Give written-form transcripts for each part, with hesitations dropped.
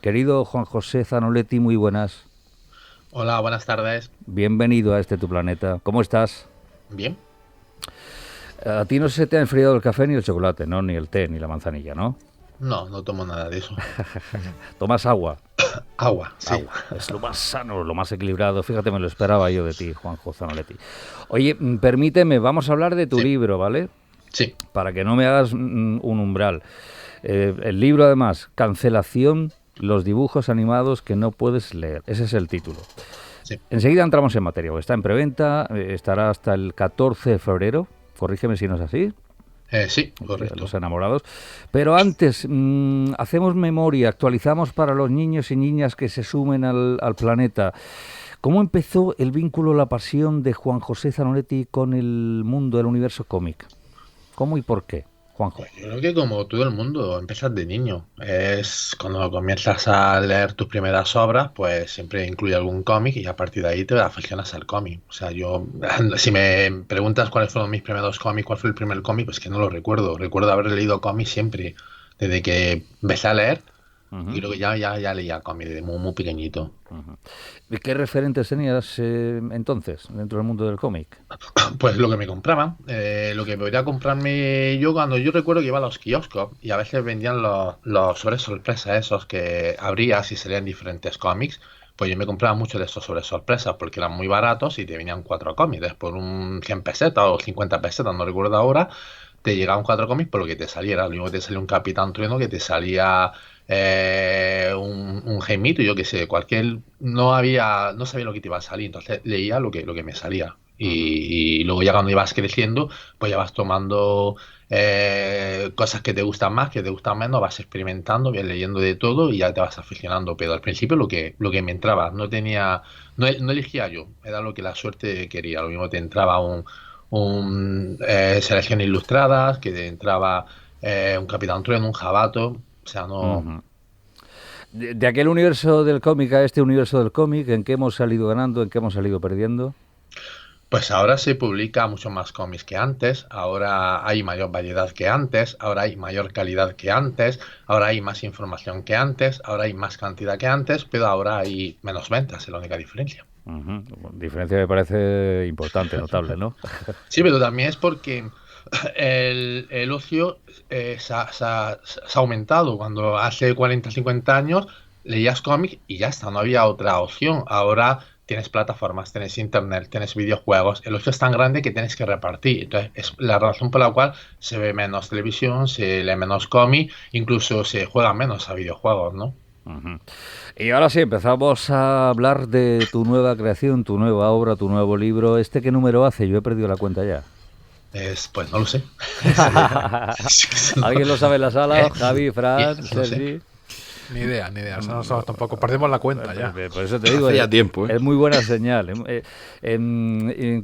Querido Juan José Zanoletti, muy buenas. Hola, buenas tardes. Bienvenido a Tu Planeta. ¿Cómo estás? Bien. A ti no se te ha enfriado el café ni el chocolate, ¿no? Ni el té, ni la manzanilla, ¿no? No, no tomo nada de eso. Tomas agua. Agua, sí. Agua. Es lo más sano, lo más equilibrado. Fíjate, me lo esperaba yo de ti, Juanjo Zanoletti. Oye, permíteme, vamos a hablar de tu Sí, libro, ¿vale? sí, Para que no me hagas un umbral. El libro, además, Cancelación, los dibujos animados que no puedes leer. Ese es el título. sí. Enseguida entramos en materia. Está en preventa, estará hasta el 14 de febrero. Corrígeme si no es así. Sí, Los correcto. enamorados. Pero antes, hacemos memoria, actualizamos para los niños y niñas que se sumen al planeta. ¿Cómo empezó el vínculo, la pasión de Juan José Zanoletti con el mundo del universo cómic? ¿Cómo y por qué, Juanjo? Pues yo creo que como todo el mundo, empiezas de niño. Es cuando comienzas a leer tus primeras obras, pues siempre incluye algún cómic y a partir de ahí te aficionas al cómic. O sea, yo, si me preguntas cuáles fueron mis primeros cómics, cuál fue el primer cómic, pues que no lo recuerdo. Recuerdo haber leído cómics siempre, desde que empecé a leer. Y Ujú, creo que ya leía cómics desde muy, muy pequeñito. ujú. ¿Y qué referentes tenías entonces dentro del mundo del cómic? Pues lo que me compraban, lo que podría comprarme yo cuando yo recuerdo que iba a los kioscos y a veces vendían los sobre sorpresa esos que abrías y salían diferentes cómics, pues yo me compraba mucho de estos sobre sorpresas porque eran muy baratos y te venían cuatro cómics, por un 100 pesetas o 50 pesetas, no recuerdo ahora, te llegaban cuatro cómics por lo que te saliera, lo mismo que te salía un Capitán Trueno, que te salía un Jaimito, yo qué sé, no sabía lo que te iba a salir, entonces leía lo que me salía. Ujú. Y luego ya cuando ibas creciendo, pues ya vas tomando cosas que te gustan más, que te gustan menos, vas experimentando, vas leyendo de todo y ya te vas aficionando. Pero al principio lo que me entraba, no elegía yo, era lo que la suerte quería. Lo mismo te entraba un selecciones ilustradas, que te entraba un Capitán Trueno, un Jabato, o sea, no. Ujú. De aquel universo del cómic a este universo del cómic, ¿en qué hemos salido ganando, en qué hemos salido perdiendo? Pues ahora se publica mucho más cómics que antes, ahora hay mayor variedad que antes, ahora hay mayor calidad que antes, ahora hay más información que antes, ahora hay más cantidad que antes, pero ahora hay menos ventas, es la única diferencia. Ujú. Diferencia me parece importante, notable, ¿no? Sí, pero también es porque el ocio se ha aumentado. Cuando hace 40 50 años leías cómics y ya está, no había otra opción. Ahora tienes plataformas, tienes internet, tienes videojuegos. El ocio es tan grande que tienes que repartir. Entonces, es la razón por la cual se ve menos televisión, se lee menos cómic, incluso se juega menos a videojuegos, ¿no? Ujú. Y ahora sí, empezamos a hablar de tu nueva creación, tu nueva obra, tu nuevo libro. ¿Este qué número hace? Yo he perdido la cuenta ya. Pues no lo sé. Es que ¿Alguien lo sabe en la sala? eh, Javi, Fran, no sé. Sergi. Ni idea, ni idea. O sea, no sabemos tampoco. Perdimos la cuenta ya. Por eso te digo, Hace ya tiempo, ¿eh? es muy buena señal.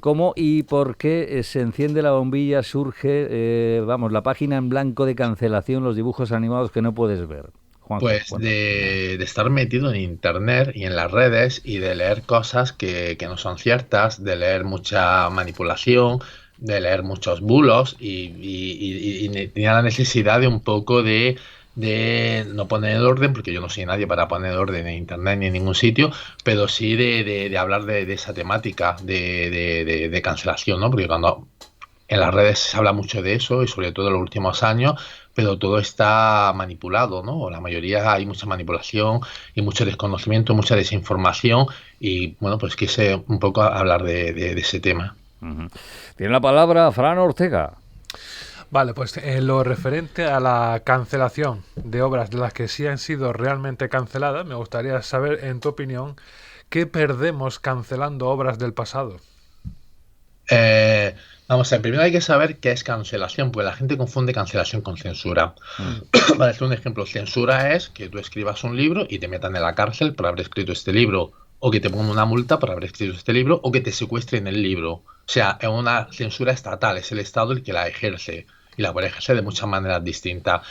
¿Cómo y por qué se enciende la bombilla? Surge, vamos, la página en blanco de cancelación, los dibujos animados que no puedes ver. Juanjo, Pues cuéntame. de estar metido en internet y en las redes y de leer cosas que no son ciertas, de leer mucha manipulación, de leer muchos bulos y tenía la necesidad de un poco de no poner orden, porque yo no soy nadie para poner orden en internet ni en ningún sitio, pero sí de hablar de esa temática de cancelación, ¿no? Porque cuando en las redes se habla mucho de eso y sobre todo en los últimos años, pero todo está manipulado, ¿no? O la mayoría hay mucha manipulación y mucho desconocimiento, mucha desinformación y bueno, pues quise un poco hablar de ese tema. Ujú. Tiene la palabra Fran Ortega. Vale, pues en lo referente a la cancelación de obras de las que sí han sido realmente canceladas, me gustaría saber, en tu opinión, ¿qué perdemos cancelando obras del pasado? Eh, Vamos a ver, primero hay que saber qué es cancelación, porque la gente confunde cancelación con censura. Mm, Para hacer un ejemplo, censura es que tú escribas un libro y te metan en la cárcel por haber escrito este libro, o que te pongan una multa por haber escrito este libro, o que te secuestren el libro. O sea, es una censura estatal, es el Estado el que la ejerce, y la puede ejercer de muchas maneras distintas.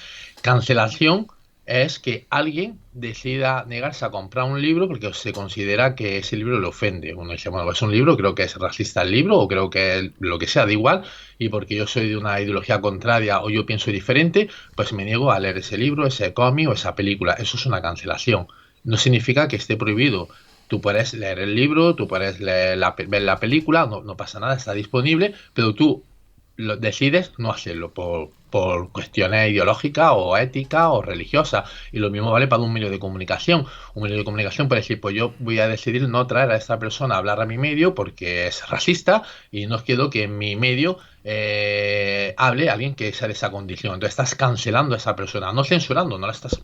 Cancelación es que alguien decida negarse a comprar un libro porque se considera que ese libro le ofende. Uno dice, bueno, es un libro, creo que es racista el libro, o creo que lo que sea, da igual, y porque yo soy de una ideología contraria o yo pienso diferente, pues me niego a leer ese libro, ese cómic o esa película. Eso es una cancelación. No significa que esté prohibido. Tú puedes leer el libro, tú puedes ver la película, no pasa nada, está disponible, pero tú decides no hacerlo por cuestiones ideológicas o éticas o religiosas. Y lo mismo vale para un medio de comunicación. Un medio de comunicación puede decir, pues yo voy a decidir no traer a esta persona a hablar a mi medio porque es racista y no quiero que en mi medio hable alguien que sea de esa condición. Entonces estás cancelando a esa persona, no censurando, no la estás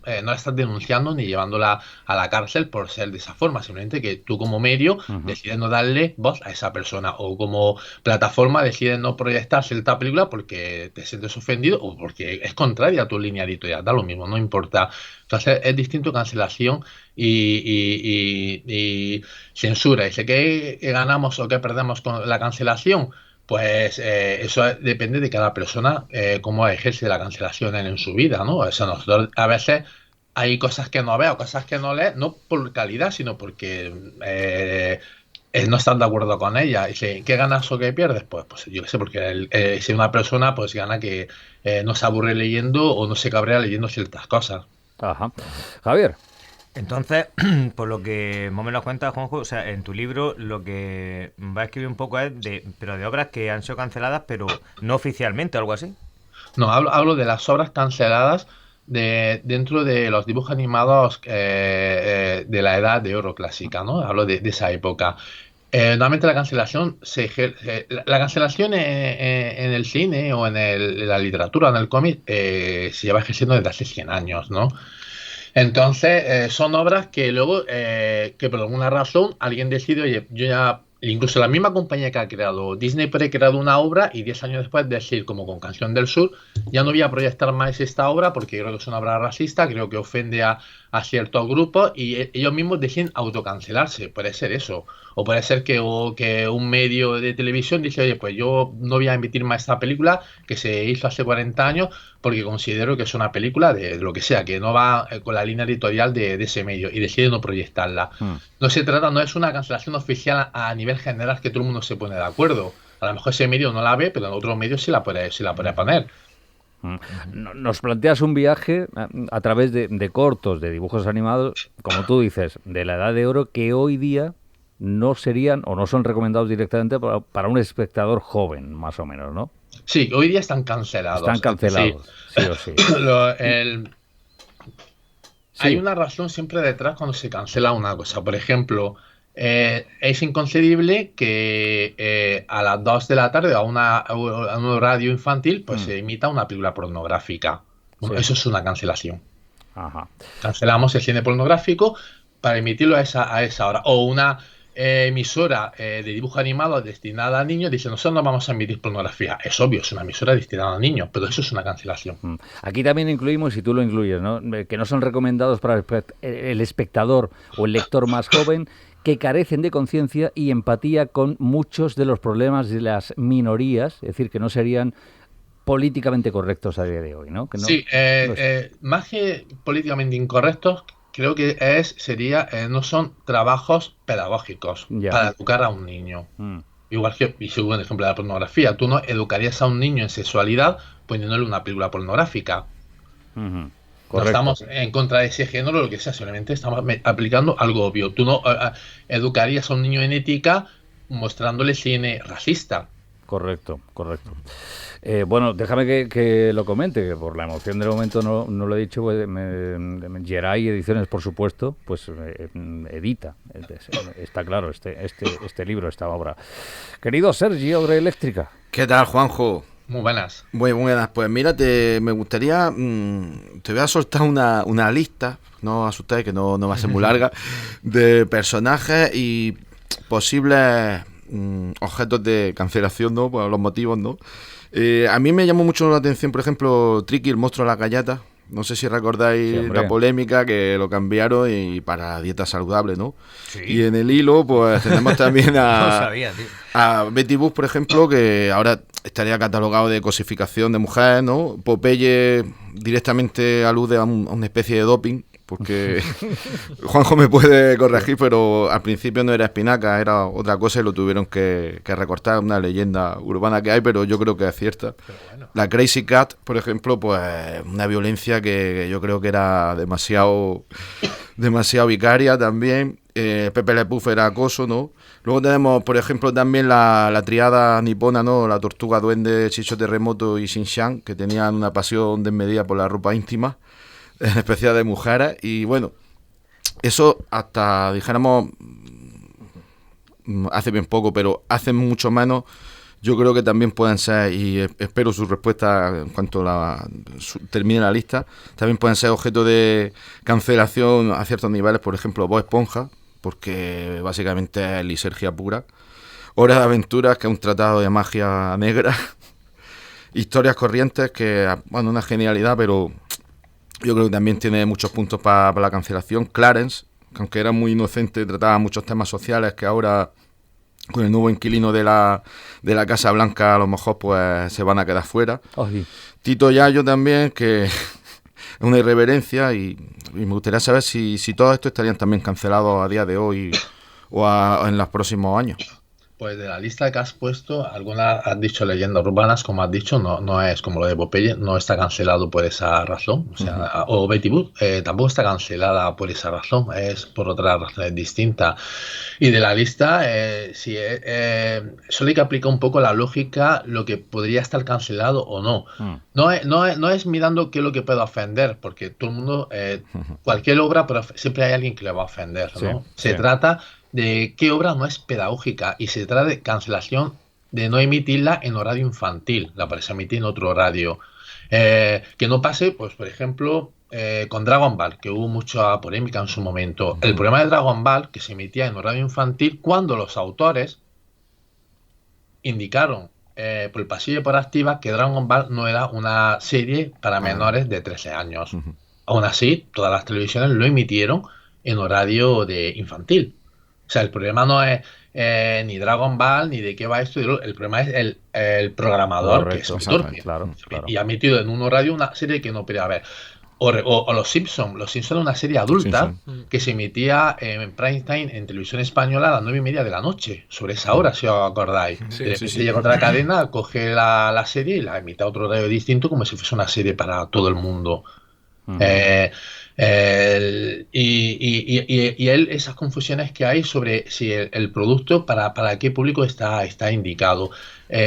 denunciando ni llevándola a la cárcel por ser de esa forma. Simplemente que tú como medio decides no darle voz a esa persona, o como plataforma decides no proyectar cierta película porque te sientes ofendido o porque es contraria a tu línea editorial. Da lo mismo, no importa. Entonces es distinto cancelación y censura. ¿Y sé qué ganamos o qué perdemos con la cancelación? Pues eso depende de cada persona, cómo ejerce la cancelación en su vida, ¿no? O sea, nosotros a veces hay cosas que no veo, cosas que no leo, no por calidad, sino porque no están de acuerdo con ella. Y dice, ¿qué ganas o qué pierdes? Pues yo qué sé, porque si una persona pues gana que no se aburre leyendo o no se cabrea leyendo ciertas cosas. Ajá. Javier. Entonces, por lo que más o menos cuentas, Juanjo, o sea, en tu libro lo que va a escribir un poco es pero de obras que han sido canceladas, pero no oficialmente, algo así. No, hablo de las obras canceladas dentro de los dibujos animados de la edad de oro clásica, ¿no? Hablo de esa época. Normalmente la cancelación la cancelación en el cine o en la literatura, en el cómic, se lleva ejerciendo desde hace 100 años, ¿no? Entonces, son obras que luego, que por alguna razón, alguien decide, oye, yo ya, incluso la misma compañía que ha creado Disney puede crear una obra y 10 años después decir, como con Canción del Sur, ya no voy a proyectar más esta obra porque creo que es una obra racista, creo que ofende a ciertos grupos, y ellos mismos deciden autocancelarse. Puede ser eso. O puede ser que un medio de televisión dice, oye, pues yo no voy a emitir más esta película que se hizo hace 40 años porque considero que es una película de lo que sea, que no va con la línea editorial de ese medio, y decide no proyectarla. No es una cancelación oficial a nivel general que todo el mundo se pone de acuerdo. A lo mejor ese medio no la ve, pero en otros medios sí la puede poner. Nos planteas un viaje a través de cortos, de dibujos animados, como tú dices, de la Edad de Oro, que hoy día no serían o no son recomendados directamente para un espectador joven, más o menos, ¿no? Sí, hoy día están cancelados. Están cancelados, sí o sí. Hay una razón siempre detrás cuando se cancela una cosa. Por ejemplo, es inconcebible que a las 2 de la tarde a un horario infantil pues se emita una película pornográfica. Bueno, eso es una cancelación. Ajá. Cancelamos el cine pornográfico para emitirlo a esa hora. O una emisora de dibujo animado destinada a niños dice, nosotros no vamos a emitir pornografía. Es obvio, es una emisora destinada a niños, pero eso es una cancelación. Aquí también incluimos, y tú lo incluyes, ¿no?, que no son recomendados para el espectador o el lector más joven, que carecen de conciencia y empatía con muchos de los problemas de las minorías, es decir, que no serían políticamente correctos a día de hoy, ¿no? Que no, sí, más que políticamente incorrectos, creo que no son trabajos pedagógicos para educar a un niño. Igual que, y según el ejemplo de la pornografía, tú no educarías a un niño en sexualidad poniéndole una película pornográfica. No estamos en contra de ese género, lo que sea, solamente estamos aplicando algo obvio. Tú no educarías a un niño en ética mostrándole cine racista. Correcto. Bueno, déjame que lo comente, que por la emoción del momento no lo he dicho. Pues, Geray Ediciones, por supuesto, pues edita, está claro, este libro, esta obra. Querido Sergi, Obra Eléctrica. ¿Qué tal, Juanjo? Muy buenas. Muy buenas. Pues mira, me gustaría, te voy a soltar una lista, no os asustéis que no va a ser muy larga, de personajes y posibles objetos de cancelación, ¿no? Por los motivos, ¿no? A mí me llamó mucho la atención, por ejemplo, Tricky, el monstruo de la galleta, No sé si recordáis Sí, hombre. la polémica que lo cambiaron y para dieta saludable, ¿no? Sí. Y en el hilo, pues tenemos también No a, sabía, tío. a Betty Boop, por ejemplo, que ahora estaría catalogado de cosificación de mujer, ¿no? Popeye directamente alude a una especie de doping, porque Juanjo me puede corregir, pero al principio no era espinaca, era otra cosa y lo tuvieron que recortar, una leyenda urbana que hay, pero yo creo que es cierta. La Crazy Cat, por ejemplo, pues una violencia que yo creo que era demasiado vicaria también. Pepe Le Pew era acoso, ¿no? Luego tenemos, por ejemplo, también la triada nipona, ¿no? La Tortuga Duende, Chicho Terremoto y Shin-Chan, que tenían una pasión desmedida por la ropa íntima, en especial de mujeres. Y bueno, eso hasta, dijéramos, hace bien poco, pero hace mucho menos. Yo creo que también pueden ser, y espero su respuesta en cuanto termine la lista, también pueden ser objeto de cancelación a ciertos niveles, por ejemplo, Bob Esponja, porque básicamente es lisergia pura. Hora de Aventuras, que es un tratado de magia negra. Historias Corrientes, que, bueno, una genialidad, pero yo creo que también tiene muchos puntos para la cancelación. Clarence, que aunque era muy inocente, trataba muchos temas sociales que ahora, con el nuevo inquilino de la Casa Blanca, a lo mejor pues se van a quedar fuera. Oh, sí. Tito Yayo también, que es una irreverencia, y me gustaría saber si todo esto estarían también cancelados a día de hoy o en los próximos años. Pues de la lista que has puesto, algunas has dicho leyendas urbanas, como has dicho, no es como lo de Popeye, no está cancelado por esa razón. O sea, o Betty Boop tampoco está cancelada por esa razón, es por otras razones distintas. Y de la lista, sí, solo hay que aplicar un poco la lógica, lo que podría estar cancelado o no. No es mirando qué es lo que puede ofender, porque todo el mundo, cualquier obra, pero siempre hay alguien que le va a ofender, ¿no? Sí, Se sí. trata de qué obra no es pedagógica y se trata de cancelación de no emitirla en horario infantil, la puedes emitir en otro horario. Que no pase, pues por ejemplo, con Dragon Ball, que hubo mucha polémica en su momento. El problema de Dragon Ball, que se emitía en horario infantil cuando los autores indicaron por el pasillo y por activa que Dragon Ball no era una serie para menores de 13 años. Aún así, todas las televisiones lo emitieron en horario de infantil. O sea, el problema no es ni Dragon Ball, ni de qué va esto. El problema es el programador, Correcto, que es muy torpe. claro. Y ha metido en un horario una serie que no podía ver. O Los Simpsons. Los Simpsons era una serie adulta que se emitía en prime time en televisión española a las 9:30 de la noche. Sobre esa hora, si os acordáis. Sí, De repente sí. llega otra cadena, coge la serie y la emite a otro horario distinto, como si fuese una serie para todo el mundo. Y él, esas confusiones que hay sobre si el producto para qué público está indicado.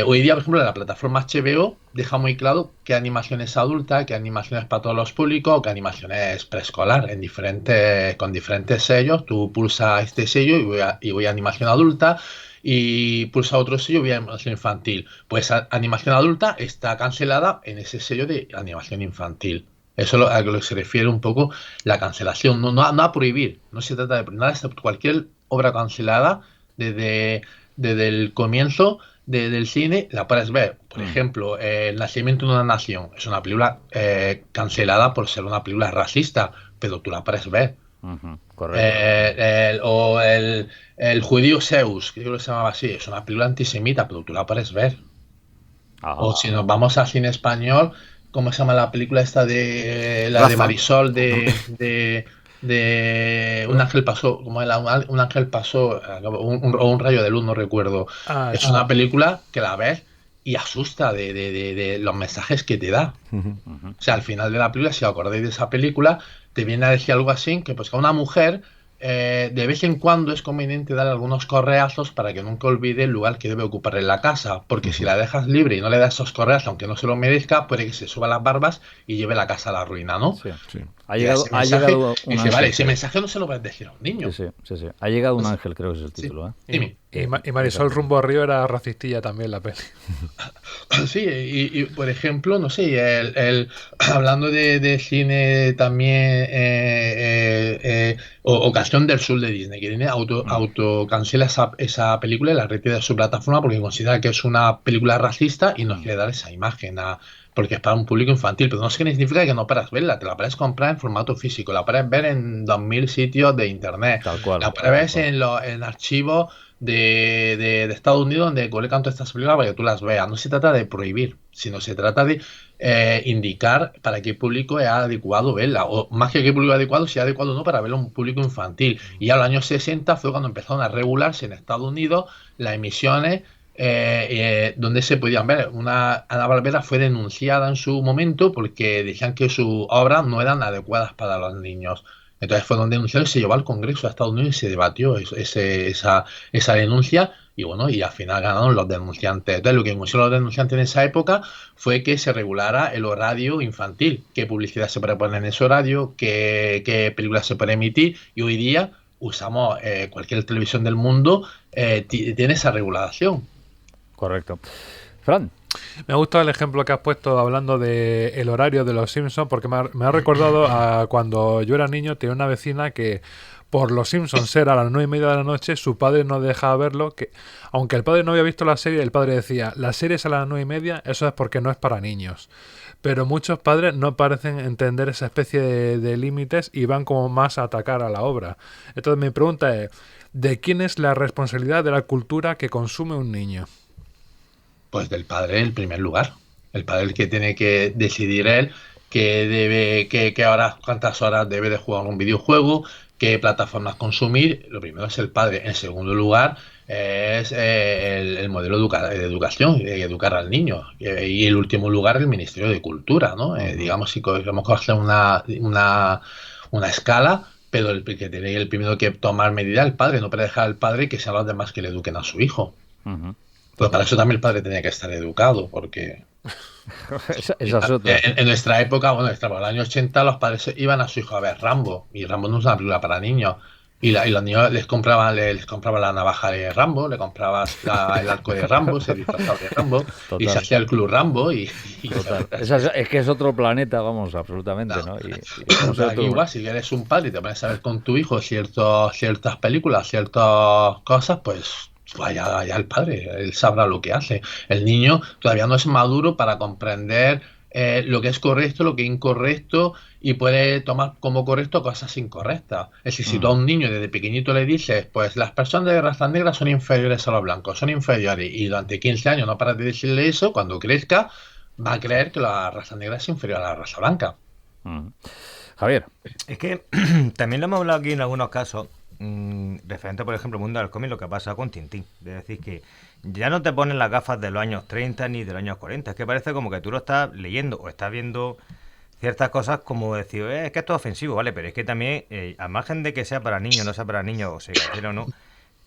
Hoy día, por ejemplo, en la plataforma HBO deja muy claro qué animación es adulta, qué animación es para todos los públicos, qué animación es preescolar, con diferentes sellos. Tú pulsa este sello y voy a animación adulta, y pulsa otro sello y voy a animación infantil. Pues animación adulta está cancelada en ese sello de animación infantil. Eso es a lo que se refiere un poco la cancelación, no a prohibir, no se trata de prohibir nada, excepto cualquier obra cancelada desde el comienzo del cine la puedes ver. Por ejemplo, El nacimiento de una nación es una película cancelada por ser una película racista, pero tú la puedes ver. Correcto. El judío Zeus, que yo lo llamaba así, es una película antisemita, pero tú la puedes ver. O si nos vamos al cine español, ¿cómo se llama la película esta de la Rafa. de Marisol de un ángel pasó, como era un ángel pasó o un rayo de luz, no recuerdo. Es una película que la ves y asusta de los mensajes que te da. O sea, al final de la película, si os acordáis de esa película, te viene a decir algo así, que pues que a una mujer de vez en cuando es conveniente dar algunos correazos para que nunca olvide el lugar que debe ocupar en la casa, porque si la dejas libre y no le das esos correazos, aunque no se lo merezca, puede que se suba las barbas y lleve la casa a la ruina, ¿no? Sí. Sí. Ha llegado un dice, ángel. vale, ese mensaje no se lo puedes decir a un niño. Sí. Ha llegado un ángel, creo que es el título. Dime. Y Marisol Rumbo Río era racistilla también la peli. Sí, y por ejemplo, no sé, hablando de cine también, o Canción del Sur de Disney, que Disney autocancela esa película y la retira de su plataforma porque considera que es una película racista y no quiere dar esa imagen porque es para un público infantil, pero no significa que no puedas verla, te la puedes comprar en formato físico, la puedes ver en 2000 sitios de internet, Tal cual. la puedes ver en archivos de Estados Unidos donde colocan todas estas películas para que tú las veas. No se trata de prohibir, sino se trata de indicar para qué público es adecuado verla, o más que qué público es adecuado, si es adecuado o no para verlo a un público infantil. Y ya en los años 60 fue cuando empezaron a regularse en Estados Unidos las emisiones donde se podían ver. Ana Barbera fue denunciada en su momento porque decían que sus obras no eran adecuadas para los niños. Entonces fueron denunciados y se llevó al Congreso de Estados Unidos y se debatió esa denuncia y bueno, y al final ganaron los denunciantes. Entonces lo que pusieron los denunciantes en esa época fue que se regulara el horario infantil, qué publicidad se puede poner en ese horario, qué películas se puede emitir, y hoy día usamos cualquier televisión del mundo tiene esa regulación. Correcto. Fran. Me ha gustado el ejemplo que has puesto hablando del horario de los Simpsons, porque me ha recordado a cuando yo era niño, tenía una vecina que por los Simpsons era a las 9:30 de la noche, su padre no dejaba verlo, que aunque el padre no había visto la serie, el padre decía, la serie es a las 9:30, eso es porque no es para niños. Pero muchos padres no parecen entender esa especie de límites y van como más a atacar a la obra. Entonces mi pregunta es, ¿de quién es la responsabilidad de la cultura que consume un niño? Pues del padre en primer lugar. El padre el que tiene que decidir él qué horas, cuántas horas debe de jugar un videojuego, qué plataformas consumir. Lo primero es el padre. En segundo lugar es el modelo de educación, educar al niño. Y en último lugar el Ministerio de Cultura, ¿no? Digamos, si queremos hacer una escala, pero el que tiene el primero que tomar medida es el padre, no puede dejar al padre que sean los demás que le eduquen a su hijo. Uh-huh. Pero para eso también el padre tenía que estar educado, porque esa es otra. En nuestra época, bueno, en el año 80, los padres iban a su hijo a ver Rambo, y Rambo no es una película para niños. Y los niños les compraban la navaja de Rambo, le comprabas el arco de Rambo, se disfrazaba de Rambo, Total. y se hacía el club Rambo. Total. Es que es otro planeta, vamos, absolutamente, ¿no? Aquí igual, si eres un padre y te pones a ver con tu hijo ciertas películas, ciertas cosas, pues vaya el padre, él sabrá lo que hace. El niño todavía no es maduro para comprender lo que es correcto, lo que es incorrecto, y puede tomar como correcto cosas incorrectas. Es decir, si tú a un niño desde pequeñito le dices, pues las personas de raza negra son inferiores a los blancos, son inferiores, y durante 15 años no paras de decirle eso, cuando crezca va a creer que la raza negra es inferior a la raza blanca. Javier. Es que también lo hemos hablado aquí en algunos casos, referente, por ejemplo, al mundo del cómic, lo que pasa con Tintín. Es decir, que ya no te ponen las gafas de los años 30 ni de los años 40. Es que parece como que tú lo estás leyendo o estás viendo ciertas cosas como decir, es que esto es ofensivo, ¿vale? Pero es que también, al margen de que sea para niños, no sea para niños, o se cancele o no,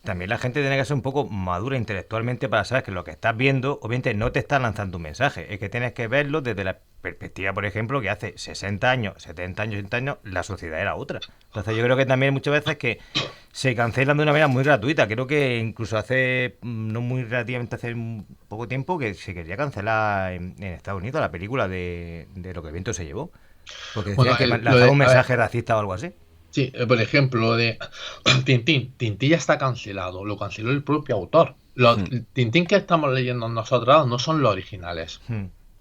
también la gente tiene que ser un poco madura intelectualmente para saber que lo que estás viendo, obviamente, no te está lanzando un mensaje. Es que tienes que verlo desde la perspectiva, por ejemplo, que hace 60 años, 70 años, 80 años, la sociedad era otra. Entonces yo creo que también muchas veces que se cancelan de una manera muy gratuita. Creo que incluso relativamente hace un poco tiempo, que se quería cancelar en Estados Unidos la película de lo que el viento se llevó. Porque decían que lanzaba un mensaje racista o algo así. Sí, por ejemplo, de Tintín ya está cancelado, lo canceló el propio autor. Los Tintín que estamos leyendo nosotros no son los originales.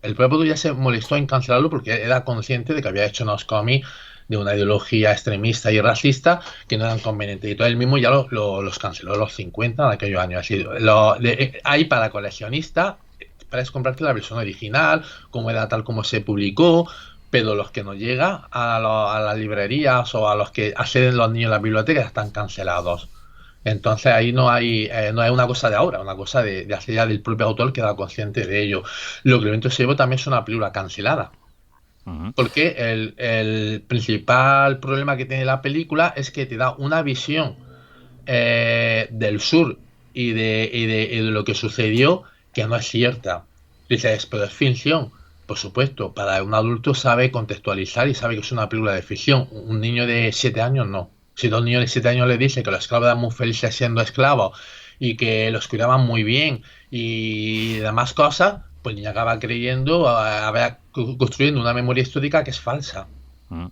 El propio autor ya se molestó en cancelarlo porque era consciente de que había hecho unos cómics de una ideología extremista y racista que no eran convenientes. Y todo él mismo ya los canceló en los 50, en aquellos años. Así, hay para coleccionistas, puedes comprarte la versión original, como era tal como se publicó, pero los que no llegan a las librerías o a los que acceden los niños a las bibliotecas están cancelados. Entonces ahí no es una cosa de ahora, una cosa de hace ya del propio autor que era consciente de ello. Lo que el viento se llevó también es una película cancelada. Porque el principal problema que tiene la película es que te da una visión del sur y de lo que sucedió que no es cierta. Dices, pero es ficción. Por supuesto, para un adulto sabe contextualizar y sabe que es una película de ficción. Un niño de 7 años no. Si dos niños de 7 años le dicen que los esclavos eran muy felices siendo esclavos y que los cuidaban muy bien y demás cosas, pues el niño acaba creyendo, construyendo una memoria histórica que es falsa.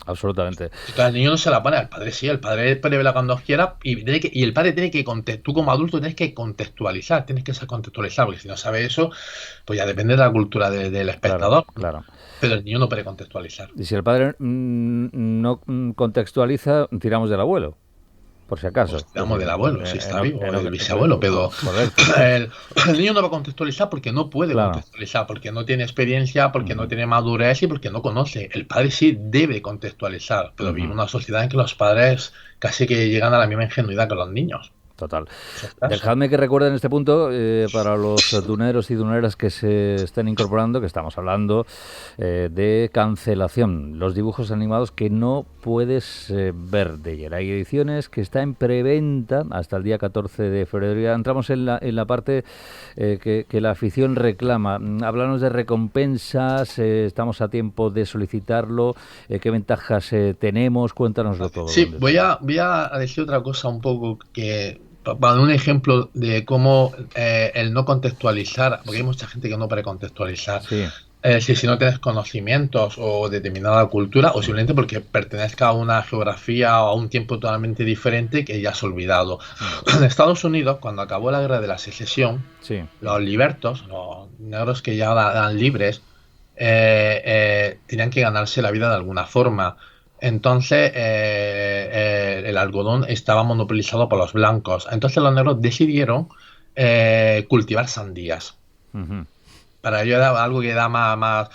Absolutamente. Entonces el niño no se la pone, al padre sí, el padre puede verla cuando quiera y el padre tiene que, tú como adulto tienes que contextualizar, tienes que saber contextualizar, porque si no sabe eso, pues ya depende de la cultura del espectador. Claro. Pero el niño no puede contextualizar. Y si el padre no contextualiza, tiramos del abuelo, por si acaso. Pues tiramos del abuelo, si está vivo, del bisabuelo, pero correcto. el niño no va a contextualizar porque no puede contextualizar, porque no tiene experiencia, porque no tiene madurez y porque no conoce. El padre sí debe contextualizar, pero vive en una sociedad en que los padres casi que llegan a la misma ingenuidad que los niños. Total. Dejadme que recuerde en este punto, para los duneros y duneras que se estén incorporando, que estamos hablando de cancelación. Los dibujos animados que no puedes ver de ayer. Hay ediciones que está en preventa hasta el día 14 de febrero. Ya entramos en la parte que la afición reclama. Háblanos de recompensas, estamos a tiempo de solicitarlo, qué ventajas tenemos, cuéntanoslo todo. Sí, voy a decir otra cosa un poco para un ejemplo de cómo el no contextualizar, porque hay mucha gente que no precontextualizar. Sí. Es decir, si no tienes conocimientos o determinada cultura, o simplemente porque pertenezca a una geografía o a un tiempo totalmente diferente que ya has olvidado. En Estados Unidos, cuando acabó la guerra de la secesión, los libertos, los negros que ya eran libres, tenían que ganarse la vida de alguna forma. Entonces el algodón estaba monopolizado por los blancos. Entonces los negros decidieron cultivar sandías. Para ello era algo que era más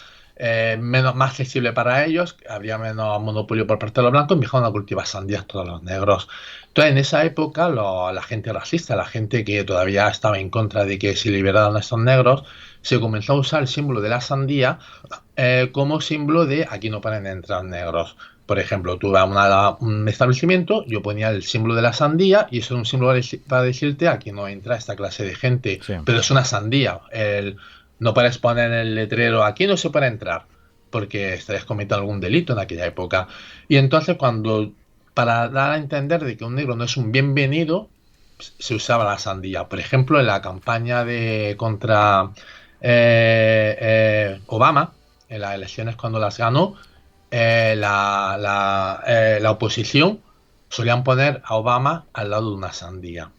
accesible para ellos, habría menos monopolio por parte de los blancos, y empezaron a cultivar sandías todos los negros. Entonces en esa época la gente racista, la gente que todavía estaba en contra de que se liberaran a estos negros, se comenzó a usar el símbolo de la sandía como símbolo de aquí no pueden entrar negros. Por ejemplo, tú vas a un establecimiento, yo ponía el símbolo de la sandía y eso es un símbolo para decirte aquí no entra esta clase de gente, pero es una sandía. No puedes poner en el letrero aquí no se puede entrar porque estarías cometiendo algún delito en aquella época. Y entonces para dar a entender de que un negro no es un bienvenido, se usaba la sandía. Por ejemplo, en la campaña contra Obama, en las elecciones cuando las ganó, la oposición solían poner a Obama al lado de una sandía.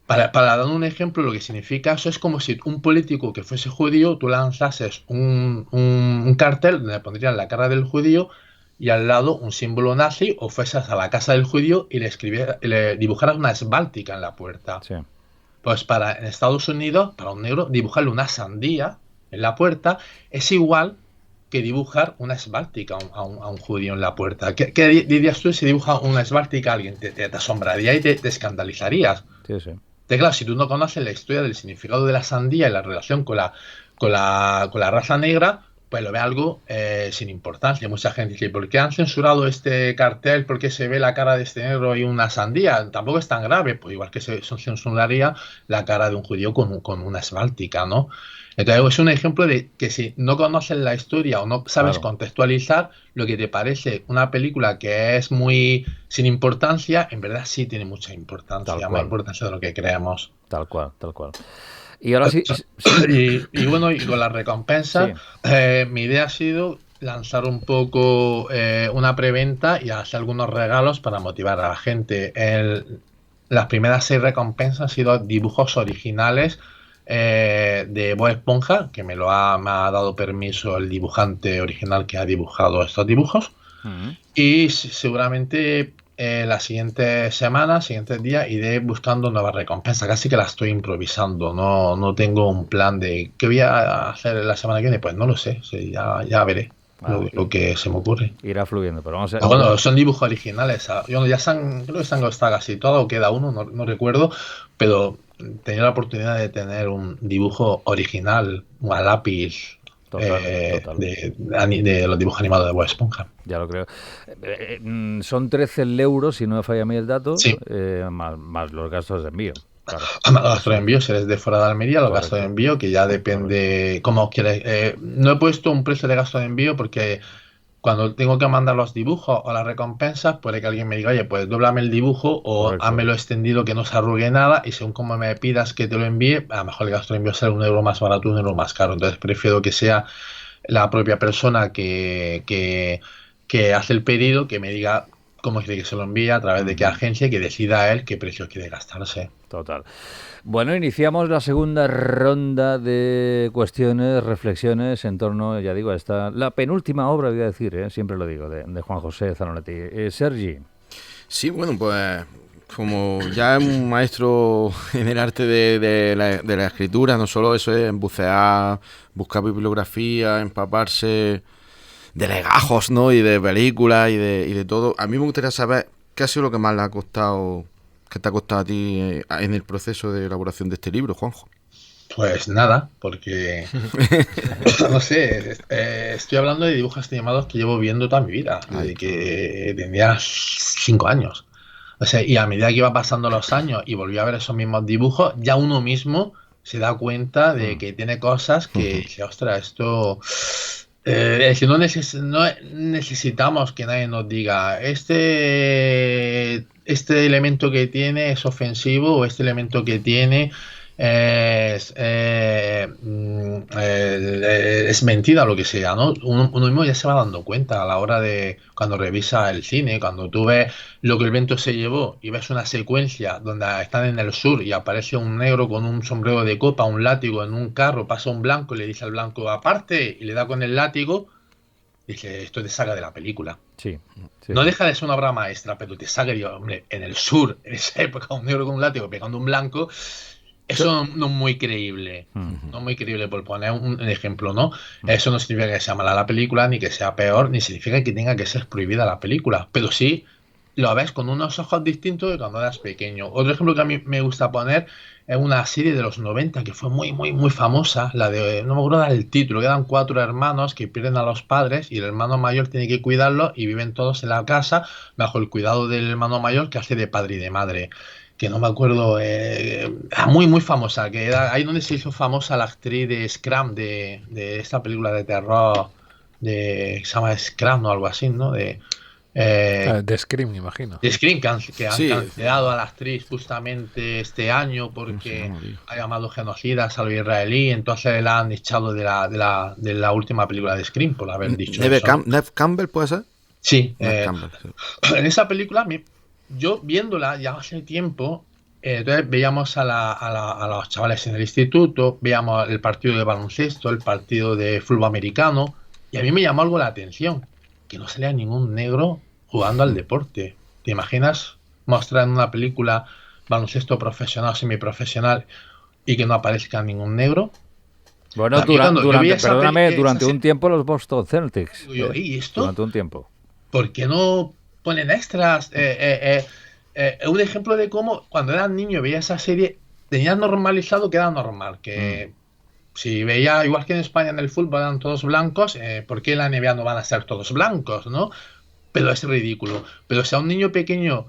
Para dar un ejemplo, lo que significa eso es como si un político que fuese judío, tú lanzases un cartel donde pondrían la cara del judío y al lado un símbolo nazi, o fueses a la casa del judío y le dibujaras una esváltica en la puerta. Pues en Estados Unidos, para un negro, dibujarle una sandía en la puerta es igual que dibujar una esváltica a un judío en la puerta. ¿Qué dirías tú si dibuja una esváltica a alguien? Te asombraría y te escandalizarías. Claro, si tú no conoces la historia del significado de la sandía y la relación con la raza negra, pues lo ve algo sin importancia. Mucha gente dice, ¿por qué han censurado este cartel? ¿Por qué se ve la cara de este negro y una sandía? Tampoco es tan grave, pues igual que se censuraría la cara de un judío con una esváltica, ¿no? Entonces es un ejemplo de que si no conoces la historia o no sabes contextualizar, lo que te parece una película que es muy sin importancia, en verdad sí tiene mucha importancia, más importancia de lo que creemos. Tal cual. Y ahora sí. Y bueno, y con las recompensas, mi idea ha sido lanzar un poco una preventa y hacer algunos regalos para motivar a la gente. Las primeras 6 recompensas han sido dibujos originales de Bob Esponja, que me ha dado permiso el dibujante original que ha dibujado estos dibujos. Y seguramente las siguientes semanas, siguientes días, iré buscando nuevas recompensas. Casi que las estoy improvisando. No tengo un plan de qué voy a hacer la semana que viene. Pues no lo sé. Ya veré lo que se me ocurre. Irá fluyendo, pero vamos a... Bueno, son dibujos originales. Creo que se han gastado casi todo, o queda uno, no recuerdo, pero tenía la oportunidad de tener un dibujo original, a lápiz, de los dibujos animados de Bob Esponja. Ya lo creo. Son 13 euros, si no me falla a mí el dato, más los gastos de envío. Claro. Los gastos de envío, si eres de fuera de Almería, los gastos de envío, que ya depende cómo quieres. No he puesto un precio de gasto de envío porque cuando tengo que mandar los dibujos o las recompensas, puede que alguien me diga, oye, pues dóblame el dibujo o házmelo extendido que no se arrugue nada, y según como me pidas que te lo envíe, a lo mejor el gasto de envío será 1 euro más barato, 1 euro más caro. Entonces prefiero que sea la propia persona que que hace el pedido, que me diga cómo quiere que se lo envíe, a través de qué agencia, y que decida él qué precio quiere gastarse. Total. Bueno, iniciamos la segunda ronda de cuestiones, reflexiones en torno, ya digo, a la penúltima obra, voy a decir, siempre lo digo, de Juan José Zanonetti. Sergi. Sí, bueno, pues como ya es un maestro en el arte de la escritura, no solo eso es bucear, buscar bibliografía, empaparse de legajos, ¿no? Y de películas y de todo. A mí me gustaría saber qué ha sido lo que más le ha costado, qué te ha costado a ti en el proceso de elaboración de este libro, Juanjo. Pues nada, porque no sé, estoy hablando de dibujos animados que llevo viendo toda mi vida, desde que tenía 5 años. O sea, y a medida que iba pasando los años y volví a ver esos mismos dibujos, ya uno mismo se da cuenta de que tiene cosas que dice, ostras, esto... es decir, no necesitamos que nadie nos diga este elemento que tiene es ofensivo, o este elemento que tiene es mentira, lo que sea, ¿no? Uno mismo ya se va dando cuenta a la hora de cuando revisa el cine, cuando tú ves Lo que el viento se llevó y ves una secuencia donde están en el sur y aparece un negro con un sombrero de copa, un látigo en un carro, pasa un blanco y le dice al blanco aparte y le da con el látigo, dice, esto te saca de la película. Sí. No deja de ser una obra maestra, pero te saca, digo, hombre, en el sur, en esa época, un negro con un látigo pegando un blanco. Eso no es muy creíble, no es muy creíble, por poner un ejemplo, ¿no? Eso no significa que sea mala la película, ni que sea peor, ni significa que tenga que ser prohibida la película, pero sí lo ves con unos ojos distintos de cuando eras pequeño. Otro ejemplo que a mí me gusta poner es una serie de los 90 que fue muy famosa, la de, no me acuerdo del título, que eran 4 hermanos que pierden a los padres y el hermano mayor tiene que cuidarlos y viven todos en la casa bajo el cuidado del hermano mayor que hace de padre y de madre. Que no me acuerdo, muy famosa, que era ahí donde se hizo famosa la actriz de Scream, de esta película de terror, que se llama Scream o algo así, ¿no? De Scream, me imagino. De Scream, que han cancelado a la actriz justamente este año porque ha llamado genocidas a los israelíes, entonces la han echado de la última película de Scream por haber dicho eso. ¿Neve Campbell puede ser? Sí. Campbell, sí. En esa película... Yo viéndola ya hace tiempo, entonces veíamos a los chavales en el instituto, veíamos el partido de baloncesto, el partido de fútbol americano, y a mí me llamó algo la atención, que no salía ningún negro jugando al deporte. ¿Te imaginas mostrar en una película baloncesto profesional o semiprofesional y que no aparezca ningún negro? Bueno, durante un tiempo los Boston Celtics. ¿Y esto? Durante un tiempo. ¿Por qué no ponen extras? Un ejemplo de cómo cuando eras niño veía esa serie, tenías normalizado que era normal, que si veía, igual que en España en el fútbol eran todos blancos, ¿por qué en la NBA no van a ser todos blancos, no? Pero es ridículo. Pero si a un niño pequeño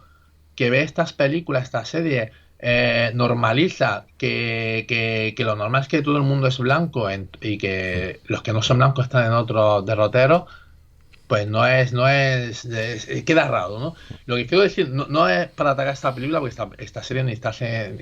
que ve estas películas, esta serie, normaliza que lo normal es que todo el mundo es blanco y que los que no son blancos están en otros derroteros, pues queda raro, ¿no? Lo que quiero decir no es para atacar esta película, porque esta serie ni está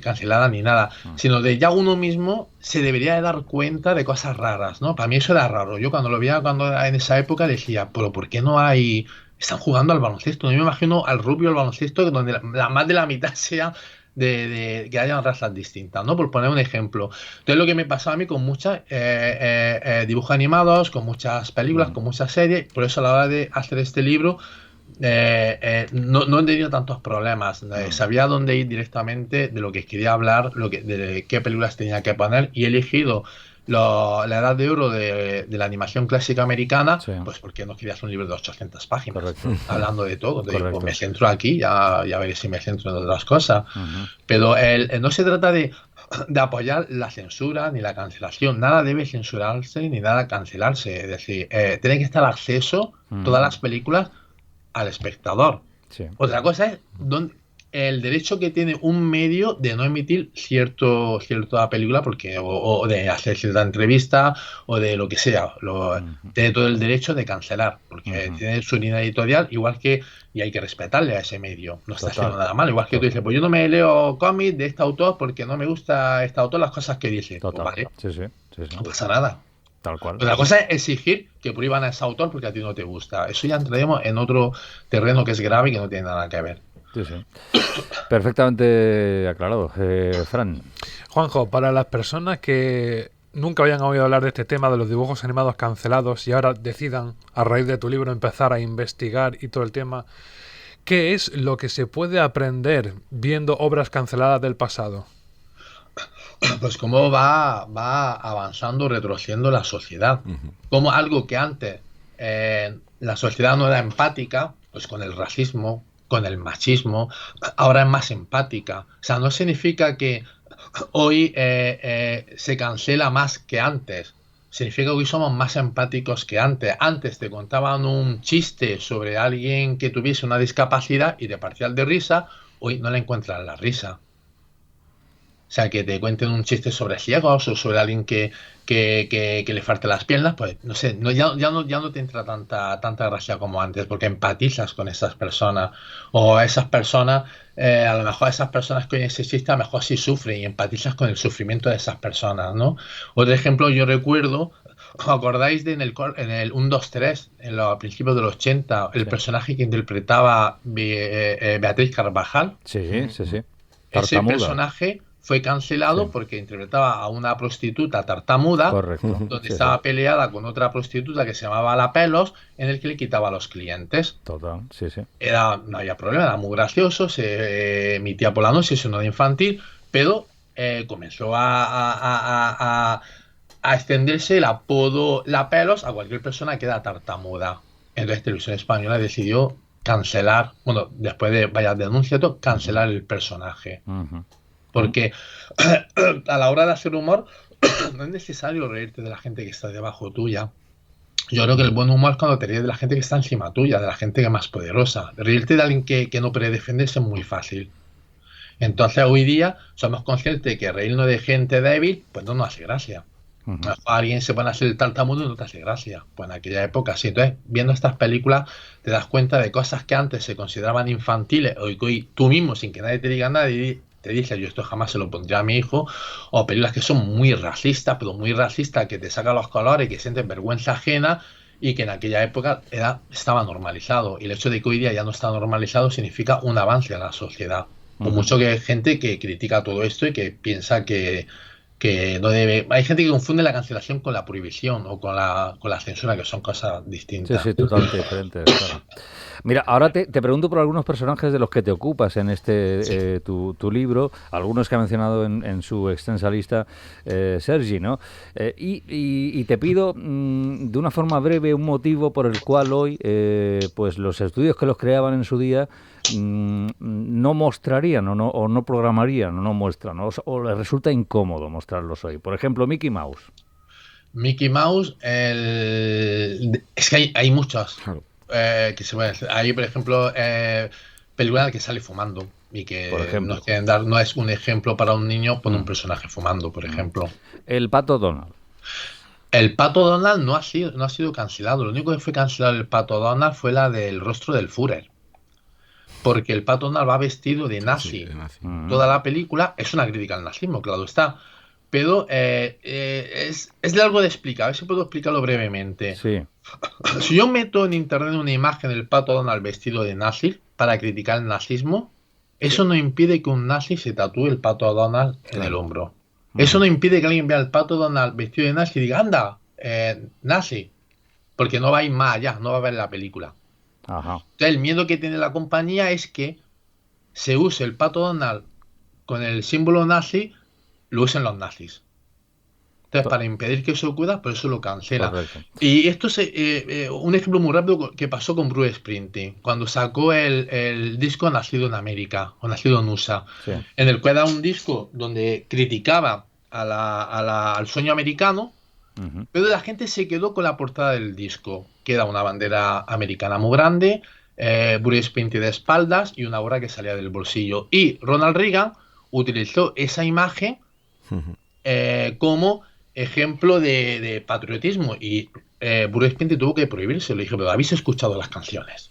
cancelada ni nada, sino de ya uno mismo se debería de dar cuenta de cosas raras, ¿no? Para mí eso era raro. Yo cuando lo veía en esa época decía, pero ¿por qué no hay? Están jugando al baloncesto. Yo me imagino al rugby o al baloncesto donde más de la mitad sea de que hayan razas distintas, ¿no? Por poner un ejemplo. Entonces lo que me pasaba a mí con muchos dibujos animados, con muchas películas, con muchas series, por eso a la hora de hacer este libro no he tenido tantos problemas. Sabía dónde ir directamente, de lo que quería hablar, de qué películas tenía que poner, y he elegido la edad de oro de la animación clásica americana, pues porque no quería hacer un libro de 800 páginas. Correcto. Hablando de todo. Pues me centro aquí, ya veré si me centro en otras cosas. Pero no se trata de apoyar la censura ni la cancelación. Nada debe censurarse ni nada cancelarse. Es decir, tiene que estar acceso todas las películas al espectador. Otra cosa es el derecho que tiene un medio de no emitir cierta película porque o de hacer cierta entrevista o de lo que sea. Tiene todo el derecho de cancelar porque tiene su línea editorial, igual que, y hay que respetarle a ese medio. No está haciendo nada mal. Igual que tú dices, pues yo no me leo cómics de este autor porque no me gusta este autor las cosas que dice. Pues vale. No pasa nada. Tal cual. Otra cosa es exigir que prohíban a ese autor porque a ti no te gusta. Eso ya entraremos en otro terreno que es grave y que no tiene nada que ver. Sí, sí. Perfectamente aclarado. Fran. Juanjo, para las personas que nunca habían oído hablar de este tema de los dibujos animados cancelados y ahora decidan, a raíz de tu libro, empezar a investigar y todo el tema, ¿qué es lo que se puede aprender viendo obras canceladas del pasado? Pues cómo va avanzando, retrocediendo la sociedad. Como algo que antes la sociedad no era empática, pues con el racismo, con el machismo, ahora es más empática. O sea, no significa que hoy se cancela más que antes. Significa que hoy somos más empáticos que antes. Antes te contaban un chiste sobre alguien que tuviese una discapacidad y te parecía de risa, hoy no le encuentras la risa. O sea, que te cuenten un chiste sobre ciegos o sobre alguien que le falte las piernas, pues no sé, ya no te entra tanta gracia como antes, porque empatizas con esas personas. O a esas personas, a lo mejor esas personas que hoy ese chiste, a lo mejor sí sufren y empatizas con el sufrimiento de esas personas, ¿no? Otro ejemplo, yo recuerdo, ¿os acordáis de en el 1, 2, 3, a principios de los 80, el personaje que interpretaba Beatriz Carvajal? Sí, sí, sí. Ese Tartamuda. personaje fue cancelado porque interpretaba a una prostituta tartamuda, Correcto. donde Sí, estaba sí. peleada con otra prostituta que se llamaba La Pelos, en el que le quitaba a los clientes. Total, sí, sí. No había problema, era muy gracioso, se emitía por la noche, es una infantil, pero comenzó a extenderse el apodo La Pelos a cualquier persona que era tartamuda. Entonces Televisión Española decidió cancelar, bueno, después de varias denuncias, cancelar el personaje. Ujú. Porque a la hora de hacer humor no es necesario reírte de la gente que está debajo tuya. Yo creo que el buen humor es cuando te ríes de la gente que está encima tuya, de la gente que es más poderosa. Reírte de alguien que no puede defenderse es muy fácil. Entonces hoy día somos conscientes de que reírnos de gente débil pues no nos hace gracia. Ujú. A lo mejor alguien se pone a hacer el tartamudo y no te hace gracia. Pues en aquella época sí. Entonces, viendo estas películas, te das cuenta de cosas que antes se consideraban infantiles, o que hoy tú mismo, sin que nadie te diga nada, te dices, yo esto jamás se lo pondría a mi hijo, o películas que son muy racistas, pero muy racistas, que te sacan los colores, que sienten vergüenza ajena, y que en aquella época estaba normalizado. Y el hecho de que hoy día ya no está normalizado significa un avance en la sociedad. Por mucho que hay gente que critica todo esto y que piensa que no debe. Hay gente que confunde la cancelación con la prohibición o con la censura, que son cosas Sí, distintas. sí, totalmente diferentes. Claro. Mira, ahora te pregunto por algunos personajes de los que te ocupas en tu libro, algunos que ha mencionado en su extensa lista Sergi, ¿no? Y te pido de una forma breve un motivo por el cual hoy pues los estudios que los creaban en su día no mostrarían o no programarían o no muestran o les resulta incómodo mostrarlos hoy. Por ejemplo, Mickey Mouse. Mickey Mouse, es que hay muchas. Claro. Que se pueden hacer. Hay, por ejemplo, películas que sale fumando y que Por ejemplo. nos quieren dar, no es un ejemplo para un niño poner un personaje fumando, por ejemplo. El Pato Donald. El Pato Donald no ha sido cancelado. Lo único que fue cancelado el Pato Donald fue la del rostro del Führer. Porque el Pato Donald va vestido de nazi. Sí, de nazi. Toda la película es una crítica al nazismo, claro está. Pero es largo de explicar. A ver si puedo explicarlo brevemente. Sí. Si yo meto en internet una imagen del Pato Donald vestido de nazi para criticar el nazismo, eso no impide que un nazi se tatúe el Pato Donald en el hombro. Eso no impide que alguien vea al Pato Donald vestido de nazi y diga, anda, nazi. Porque no va a ir más allá, no va a ver la película. Ajá. Entonces, el miedo que tiene la compañía es que se use el Pato Donald con el símbolo nazi, lo usen los nazis. Entonces, para impedir que eso ocurra, por eso lo cancelan. Correcto. Y esto es un ejemplo muy rápido que pasó con Bruce Springsteen, cuando sacó el disco Nacido en América, o Nacido en USA, Sí. en el cual era un disco donde criticaba al sueño americano, Ujú. pero la gente se quedó con la portada del disco, que era una bandera americana muy grande, Bruce Springsteen de espaldas y una gorra que salía del bolsillo. Y Ronald Reagan utilizó esa imagen como ejemplo de patriotismo y Bruce Springsteen tuvo que prohibirse. Le dije, pero ¿habéis escuchado las canciones?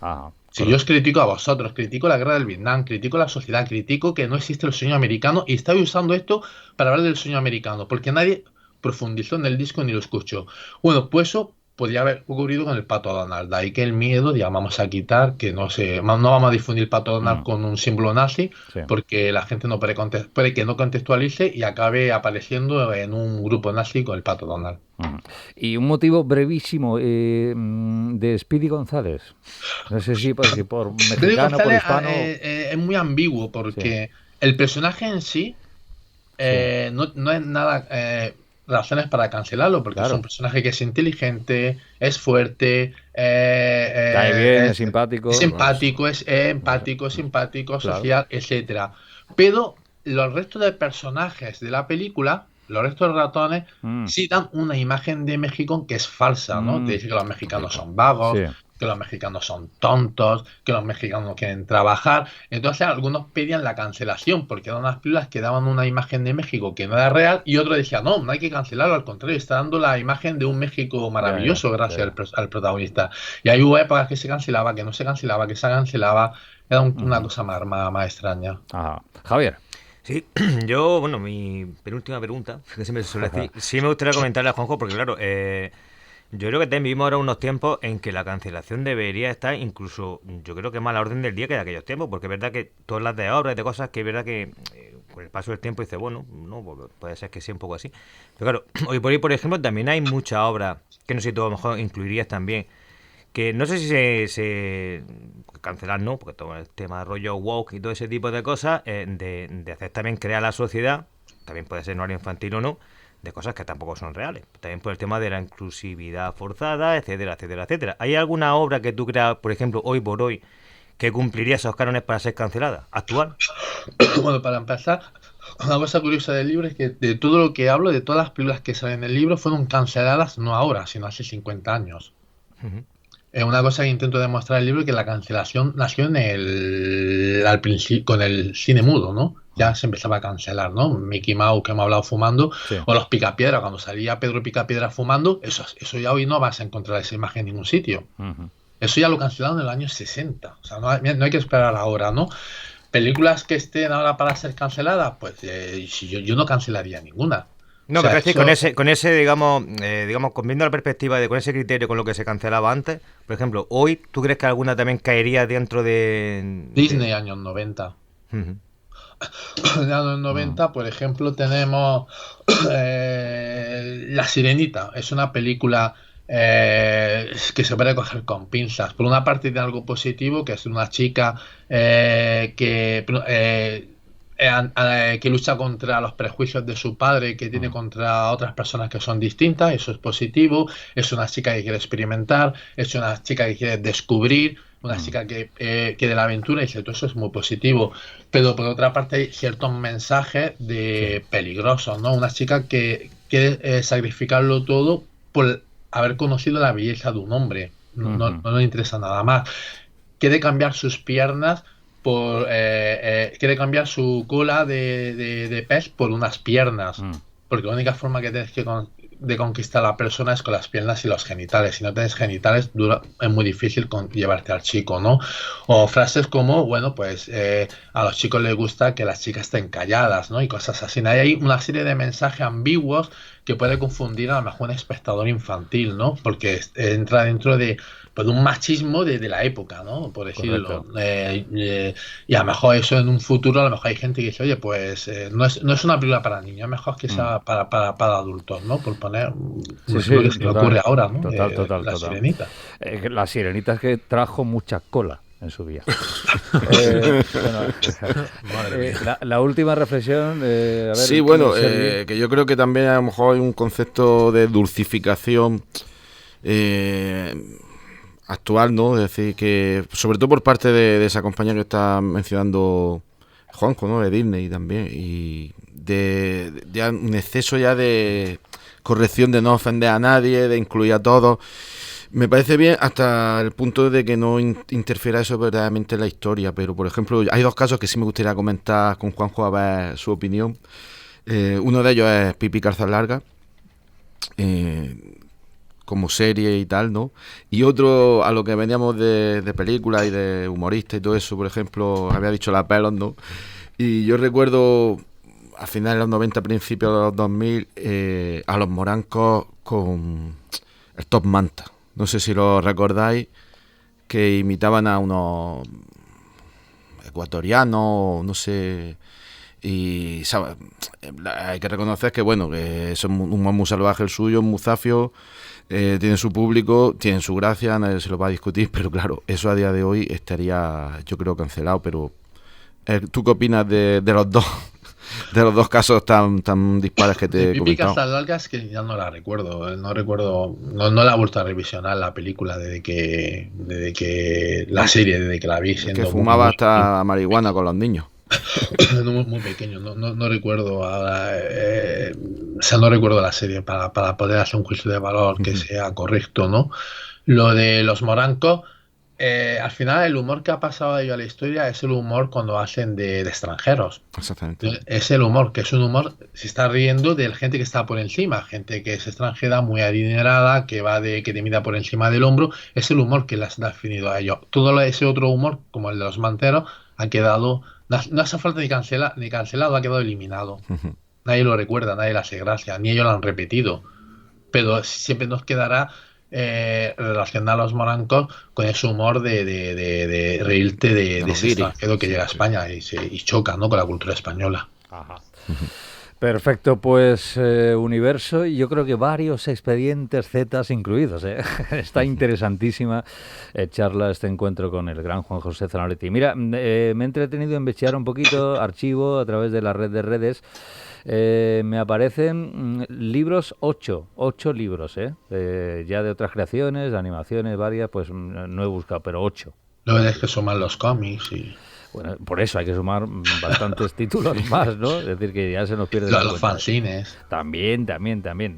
Ajá. Si yo os critico a vosotros, critico la guerra del Vietnam, critico la sociedad, critico que no existe el sueño americano y estoy usando esto para hablar del sueño americano, porque nadie, profundizó en el disco ni lo escuchó. Bueno, pues eso podría haber ocurrido con el Pato Donald. De ahí que el miedo, ya vamos a quitar, que no vamos a difundir el Pato Donald con un símbolo nazi, Sí. porque la gente no puede que no contextualice y acabe apareciendo en un grupo nazi con el Pato Donald. Y un motivo brevísimo de Speedy González. No sé si por Pedro mexicano, por González hispano. es muy ambiguo porque el personaje en sí no es nada razones para cancelarlo, porque es Claro. un personaje que es inteligente, es fuerte, Cae bien, es simpático. es empático, es empático, es simpático, Claro. social, etcétera. Pero los restos de personajes de la película, los restos de ratones, sí dan una imagen de México que es falsa, ¿no? Te dice que los mexicanos son vagos, Sí. que los mexicanos son tontos, que los mexicanos no quieren trabajar. Entonces algunos pedían la cancelación porque eran unas películas que daban una imagen de México que no era real y otros decían, no, no hay que cancelarlo, al contrario, está dando la imagen de un México maravilloso gracias al protagonista. Y hay hubo épocas que se cancelaba, que no se cancelaba, que se cancelaba. Era una cosa más extraña. Ajá. Javier. Sí, yo, bueno, mi penúltima pregunta, que siempre se suele decir, sí me gustaría comentarle a Juanjo, porque claro, yo creo que también vivimos ahora unos tiempos en que la cancelación debería estar incluso, yo creo que más a la orden del día que de aquellos tiempos, porque es verdad que todas las de obras, de cosas que es verdad que con el paso del tiempo dice, bueno, no, puede ser que sea un poco así. Pero claro, hoy por ahí, por ejemplo, también hay mucha obra, que no sé si tú a lo mejor incluirías también, que no sé si se cancelar, no, porque todo el tema rollo woke y todo ese tipo de cosas, de hacer también crear la sociedad, también puede ser no horario infantil o no, de cosas que tampoco son reales. También por el tema de la inclusividad forzada, etcétera, etcétera, etcétera. ¿Hay alguna obra que tú creas, por ejemplo, hoy por hoy, que cumpliría esos cánones para ser cancelada? ¿Actual? Bueno, para empezar, una cosa curiosa del libro es que de todo lo que hablo, de todas las películas que salen en el libro, fueron canceladas no ahora, sino hace 50 años. Uh-huh. Es una cosa que intento demostrar en el libro, que la cancelación nació al principio con el cine mudo, ¿no? Ya se empezaba a cancelar, ¿no? Mickey Mouse, que hemos hablado, fumando, Sí. o los Picapiedra, cuando salía Pedro Picapiedra fumando, eso ya hoy no vas a encontrar esa imagen en ningún sitio. Eso ya lo cancelaron en el año 60. O sea, no hay que esperar ahora, ¿no? Películas que estén ahora para ser canceladas, pues si yo no cancelaría ninguna. No, O sea, pero es decir, eso- con ese, digamos, viendo la perspectiva de con ese criterio con lo que se cancelaba antes, por ejemplo, hoy, ¿tú crees que alguna también caería dentro de Disney, años 90. Uh-huh. En los años 90, por ejemplo, tenemos La Sirenita. Es una película que se puede coger con pinzas. Por una parte, tiene algo positivo, que es una chica que lucha contra los prejuicios de su padre, que tiene contra otras personas que son distintas. Eso es positivo. Es una chica que quiere experimentar, es una chica que quiere descubrir, una chica que de la aventura, y dice, todo eso es muy positivo. Pero por otra parte hay ciertos mensajes peligrosos, ¿no? Una chica que quiere sacrificarlo todo por haber conocido la belleza de un hombre. No le interesa nada más. Quiere cambiar sus piernas quiere cambiar su cola de pez por unas piernas. Porque la única forma que tienes de conquistar a la persona es con las piernas y los genitales. Si no tienes genitales, es muy difícil llevarte al chico, ¿no? O frases como, bueno, pues a los chicos les gusta que las chicas estén calladas, ¿no? Y cosas así. Ahí hay una serie de mensajes ambiguos que puede confundir a lo mejor un espectador infantil, ¿no? Porque entra dentro de un machismo de la época, ¿no? Por decirlo. Y a lo mejor eso en un futuro, a lo mejor hay gente que dice, oye, pues no es una película para niños, es mejor que sea para adultos, ¿no? Por poner lo que se le ocurre ahora, ¿no? Total. Sirenita. La Sirenita es que trajo mucha cola en su día. La última reflexión. A ver, sí, bueno, que yo creo que también a lo mejor hay un concepto de dulcificación actual, ¿no? Es decir, que sobre todo por parte de esa compañía que está mencionando Juanjo, ¿no? De Disney también, y de un exceso ya de corrección, de no ofender a nadie, de incluir a todos. Me parece bien hasta el punto de que no interfiera eso verdaderamente en la historia, pero por ejemplo hay dos casos que sí me gustaría comentar con Juanjo a ver su opinión. Uno de ellos es Pipi Calzas Largas, como serie y tal, ¿no? Y otro, a lo que veníamos de películas y de humoristas y todo eso, por ejemplo, había dicho La Pelos, ¿no? Y yo recuerdo a finales de los 90, principios de los 2000, a los morancos con el Top Manta. No sé si lo recordáis, que imitaban a unos ecuatorianos, no sé, y ¿sabes? Hay que reconocer que bueno, que es un humor muy salvaje el suyo, muy zafio, tiene su público, tiene su gracia, nadie se lo va a discutir, pero claro, eso a día de hoy estaría, yo creo, cancelado. Pero ¿tú qué opinas de los dos? De los dos casos tan dispares que te he Pipi comentado. Casaldalgas, que ya no la recuerdo, no la he vuelto a revisionar la película desde que la serie, desde que la vi Es siendo que fumaba hasta marihuana con los niños. muy pequeño, no recuerdo ahora, o sea, no recuerdo la serie para poder hacer un juicio de valor que sea correcto, ¿no? Lo de los morancos, al final el humor que ha pasado de ello a la historia es el humor cuando hacen de extranjeros. Exactamente. Es el humor, que es un humor, se está riendo de la gente que está por encima, gente que es extranjera, muy adinerada, que te mira por encima del hombro, es el humor que las ha definido a ellos. Todo ese otro humor, como el de los manteros, ha quedado, no hace falta ni cancelado, ha quedado eliminado. Nadie lo recuerda, nadie le hace gracia, ni ellos lo han repetido. Pero siempre nos quedará relacionar a los morancos con ese humor de reírte de los ese guiris. extranjero que llega a España y choca, ¿no?, con la cultura española. Ajá. Perfecto, pues Universo, y yo creo que varios expedientes Z incluidos. Está interesantísima charla, este encuentro con el gran Juan José Zanoletti. Mira, me he entretenido en investigar un poquito, archivo a través de la red de redes. Me aparecen libros, 8 libros, ya de otras creaciones, de animaciones varias, pues no he buscado, pero 8. Lo es que suman los cómics y Bueno, por eso hay que sumar bastantes títulos más, ¿no? Es decir, que ya se nos pierde la los cuenta. fanzines. También.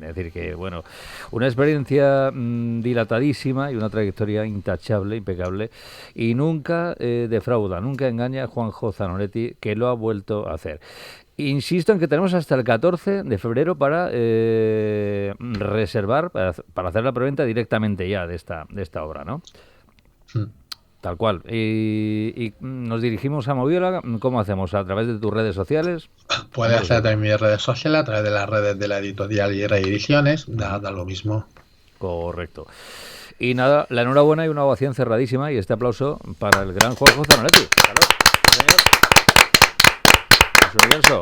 Es decir, que, bueno, una experiencia dilatadísima y una trayectoria intachable, impecable, y nunca defrauda, nunca engaña a Juanjo Zanoletti, que lo ha vuelto a hacer. Insisto en que tenemos hasta el 14 de febrero para reservar, para hacer la preventa directamente ya de esta obra, ¿no? Tal cual. Y nos dirigimos a Moviola. ¿Cómo hacemos? ¿A través de tus redes sociales? Puedes hacer también mis redes sociales, a través de las redes de la editorial y Ediciones, da lo mismo. Correcto. Y nada, la enhorabuena y una ovación cerradísima, y este aplauso para el gran Juanjo Zanoletti. ¡Salud! Sí, señor. Universo.